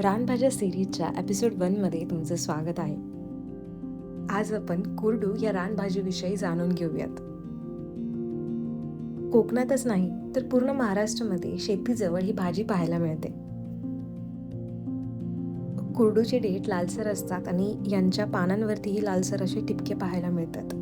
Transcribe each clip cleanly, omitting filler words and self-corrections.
रानभाज्या सिरीजच्या एपिसोड 1मध्ये तुमचं स्वागत आहे. आज आपण कुरडू या रानभाजीविषयी जाणून घेऊयात. कोकणातच नाही तर पूर्ण महाराष्ट्रामध्ये शेतीजवळ ही भाजी पाहायला मिळते. कुरडूचे देठ लालसर असतात आणि यांच्या पानांवरतीही लालसर असे ठिपके पाहायला मिळतात.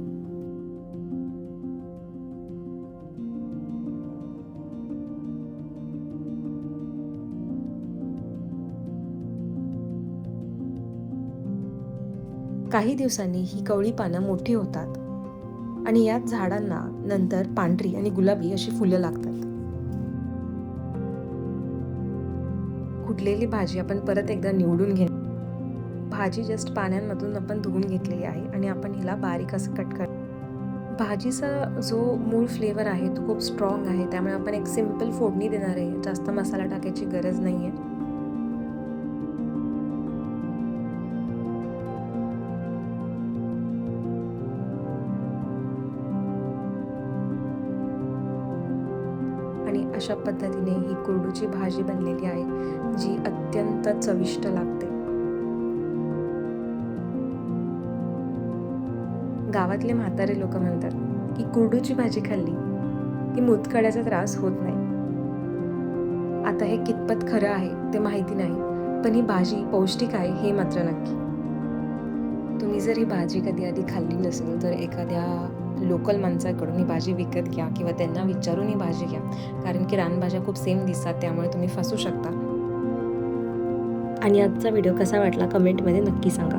काही दिवसांनी ही कवळी पानं मोठी होतात आणि याच झाडांना नंतर पांढरी आणि गुलाबी अशी फुलं लागतात. कुटलेली भाजी आपण परत एकदा निवडून घेऊ. भाजी जस्ट पाण्यामधून आपण धुवून घेतलेली आहे आणि आपण हिला बारीक असं कट कर. भाजीचा जो मूळ फ्लेवर आहे तो खूप स्ट्रॉंग आहे, त्यामुळे आपण एक सिंपल फोडणी देणार आहे. जास्त मसाला टाकायची गरज नाही आहे. आणि अशा पद्धतीने ही कुरडूची भाजी बनलेली आहे, जी अत्यंत चविष्ट लागते. गावातले म्हातारे लोक म्हणतात की कुरडूची भाजी खाल्ली की मूतखड्याचा त्रास होत नाही. आता हे कितपत खरं आहे ते माहिती नाही, पण ही भाजी पौष्टिक आहे हे मात्र नक्की. तुम्ही जर ही भाजी कधी आधी खाल्ली नसेल तर एखाद्या लोकल माणसाकडून ही भाजी विकत घ्या किंवा त्यांना विचारून ही भाजी घ्या, कारण की रानभाज्या खूप सेम दिसतात, त्यामुळे तुम्ही फसू शकता. आणि आजचा व्हिडिओ कसा वाटला कमेंटमध्ये नक्की सांगा.